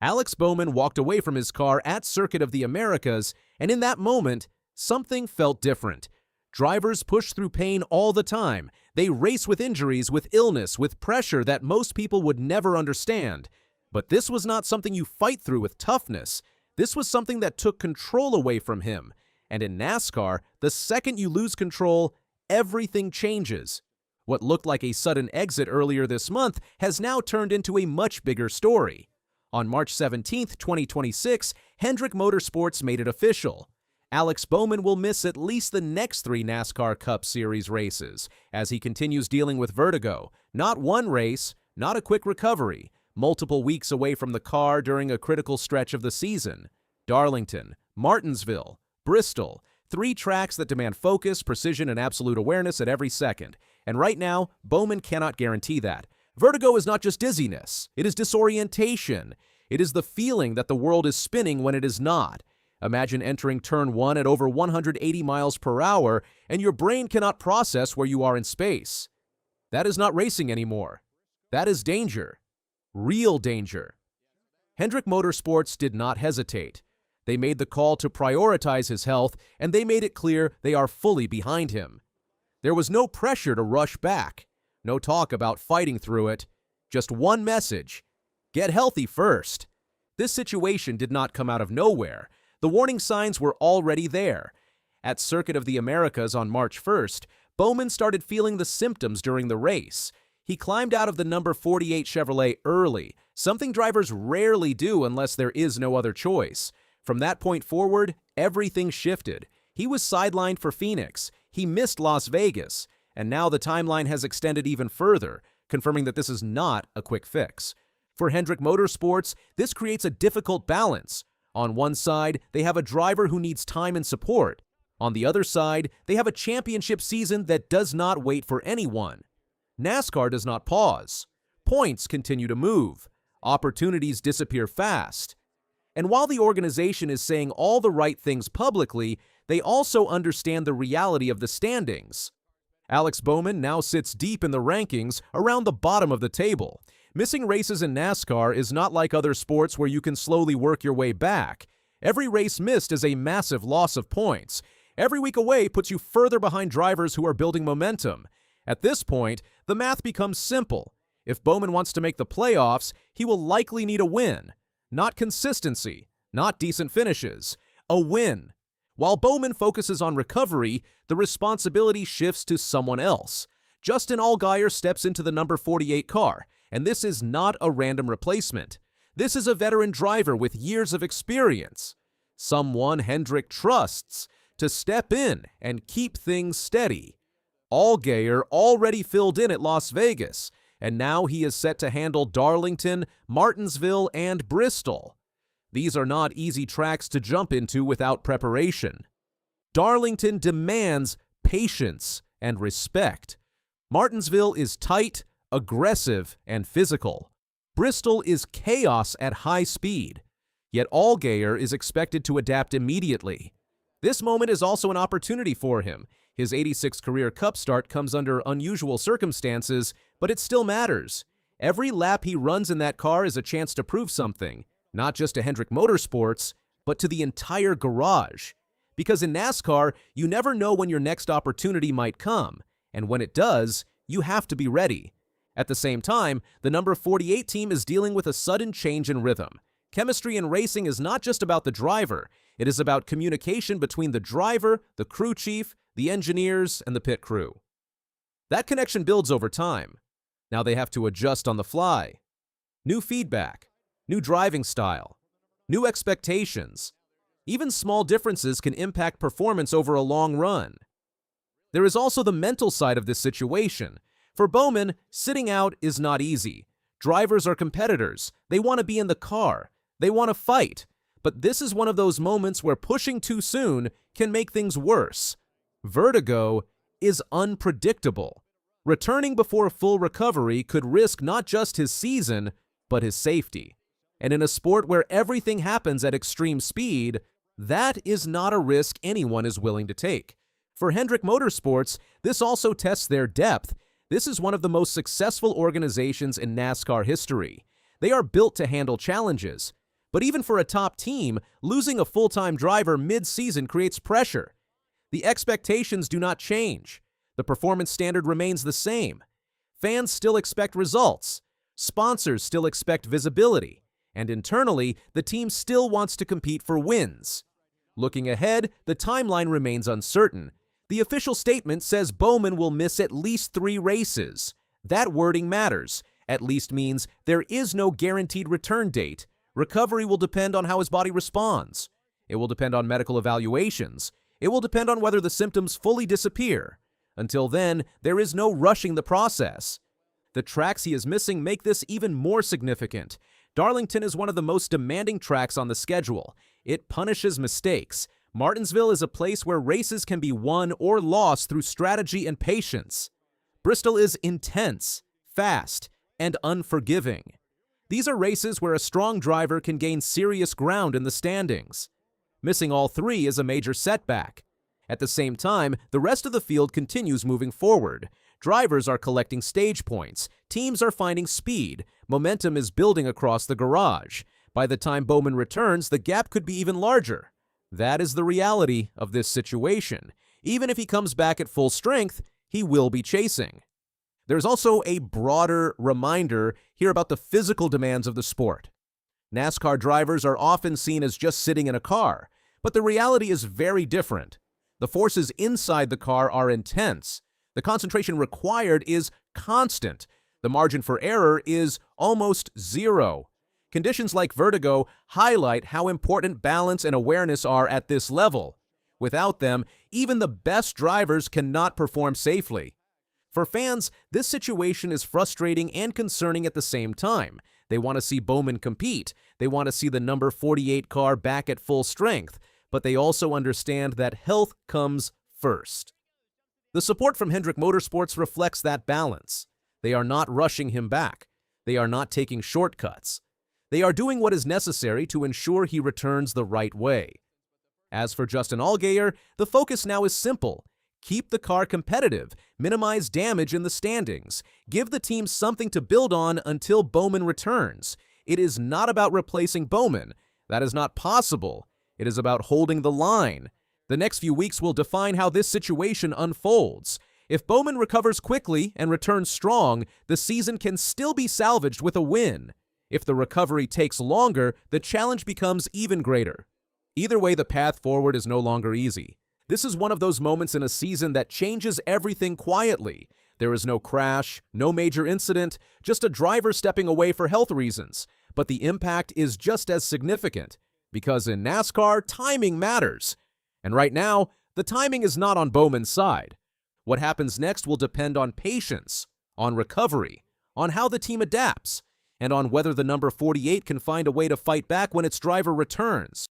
Alex Bowman walked away from his car at Circuit of the Americas, and in that moment, something felt different. Drivers push through pain all the time. They race with injuries, with illness, with pressure that most people would never understand. But this was not something you fight through with toughness. This was something that took control away from him. And in NASCAR, the second you lose control, everything changes. What looked like a sudden exit earlier this month has now turned into a much bigger story. On March 17, 2026, Hendrick Motorsports made it official. Alex Bowman will miss at least the next 3 NASCAR Cup Series races as he continues dealing with vertigo. Not one race, not a quick recovery, multiple weeks away from the car during a critical stretch of the season. Darlington, Martinsville, Bristol, 3 tracks that demand focus, precision, and absolute awareness at every second. And right now, Bowman cannot guarantee that. Vertigo is not just dizziness, it is disorientation. It is the feeling that the world is spinning when it is not. Imagine entering turn 1 at over 180 miles per hour and your brain cannot process where you are in space. That is not racing anymore. That is danger. Real danger. Hendrick Motorsports did not hesitate. They made the call to prioritize his health, and they made it clear they are fully behind him. There was no pressure to rush back. No talk about fighting through it. Just one message: get healthy first. This situation did not come out of nowhere. The warning signs were already there. At Circuit of the Americas on March 1st, Bowman started feeling the symptoms during the race. He climbed out of the number 48 Chevrolet early, something drivers rarely do unless there is no other choice. From that point forward, everything shifted. He was sidelined for Phoenix. He missed Las Vegas. And now the timeline has extended even further, confirming that this is not a quick fix. For Hendrick Motorsports, this creates a difficult balance. On one side, they have a driver who needs time and support. On the other side, they have a championship season that does not wait for anyone. NASCAR does not pause. Points continue to move. Opportunities disappear fast. And while the organization is saying all the right things publicly, they also understand the reality of the standings. Alex Bowman now sits deep in the rankings, around the bottom of the table. Missing races in NASCAR is not like other sports where you can slowly work your way back. Every race missed is a massive loss of points. Every week away puts you further behind drivers who are building momentum. At this point, the math becomes simple. If Bowman wants to make the playoffs, he will likely need a win. Not consistency, not decent finishes. A win. While Bowman focuses on recovery, the responsibility shifts to someone else. Justin Allgaier steps into the number 48 car, and this is not a random replacement. This is a veteran driver with years of experience. Someone Hendrick trusts to step in and keep things steady. Allgaier already filled in at Las Vegas, and now he is set to handle Darlington, Martinsville, and Bristol. These are not easy tracks to jump into without preparation. Darlington demands patience and respect. Martinsville is tight, aggressive, and physical. Bristol is chaos at high speed. Yet Allgaier is expected to adapt immediately. This moment is also an opportunity for him. His 86th career Cup start comes under unusual circumstances, but it still matters. Every lap he runs in that car is a chance to prove something. Not just to Hendrick Motorsports, but to the entire garage. Because in NASCAR, you never know when your next opportunity might come, and when it does, you have to be ready. At the same time, the number 48 team is dealing with a sudden change in rhythm. Chemistry in racing is not just about the driver, it is about communication between the driver, the crew chief, the engineers, and the pit crew. That connection builds over time. Now they have to adjust on the fly. New feedback. New driving style, new expectations. Even small differences can impact performance over a long run. There is also the mental side of this situation. For Bowman, sitting out is not easy. Drivers are competitors. They want to be in the car. They want to fight. But this is one of those moments where pushing too soon can make things worse. Vertigo is unpredictable. Returning before full recovery could risk not just his season, but his safety. And in a sport where everything happens at extreme speed, that is not a risk anyone is willing to take. For Hendrick Motorsports, this also tests their depth. This is one of the most successful organizations in NASCAR history. They are built to handle challenges. But even for a top team, losing a full-time driver mid-season creates pressure. The expectations do not change. The performance standard remains the same. Fans still expect results. Sponsors still expect visibility. And internally, the team still wants to compete for wins. Looking ahead, the timeline remains uncertain. The official statement says Bowman will miss at least 3 races. That wording matters. At least means there is no guaranteed return date. Recovery will depend on how his body responds. It will depend on medical evaluations. It will depend on whether the symptoms fully disappear. Until then, there is no rushing the process. The tracks he is missing make this even more significant. Darlington is one of the most demanding tracks on the schedule. It punishes mistakes. Martinsville is a place where races can be won or lost through strategy and patience. Bristol is intense, fast, and unforgiving. These are races where a strong driver can gain serious ground in the standings. Missing all 3 is a major setback. At the same time, the rest of the field continues moving forward. Drivers are collecting stage points. Teams are finding speed. Momentum is building across the garage. By the time Bowman returns, the gap could be even larger. That is the reality of this situation. Even if he comes back at full strength, he will be chasing. There's also a broader reminder here about the physical demands of the sport. NASCAR drivers are often seen as just sitting in a car, but the reality is very different. The forces inside the car are intense. The concentration required is constant. The margin for error is almost zero. Conditions like vertigo highlight how important balance and awareness are at this level. Without them, even the best drivers cannot perform safely. For fans, this situation is frustrating and concerning at the same time. They want to see Bowman compete. They want to see the number 48 car back at full strength. But they also understand that health comes first. The support from Hendrick Motorsports reflects that balance. They are not rushing him back. They are not taking shortcuts. They are doing what is necessary to ensure he returns the right way. As for Justin Allgaier, the focus now is simple. Keep the car competitive, minimize damage in the standings, give the team something to build on until Bowman returns. It is not about replacing Bowman. That is not possible. It is about holding the line. The next few weeks will define how this situation unfolds. If Bowman recovers quickly and returns strong, the season can still be salvaged with a win. If the recovery takes longer, the challenge becomes even greater. Either way, the path forward is no longer easy. This is one of those moments in a season that changes everything quietly. There is no crash, no major incident, just a driver stepping away for health reasons. But the impact is just as significant, because in NASCAR, timing matters. And right now, the timing is not on Bowman's side. What happens next will depend on patience, on recovery, on how the team adapts, and on whether the number 48 can find a way to fight back when its driver returns.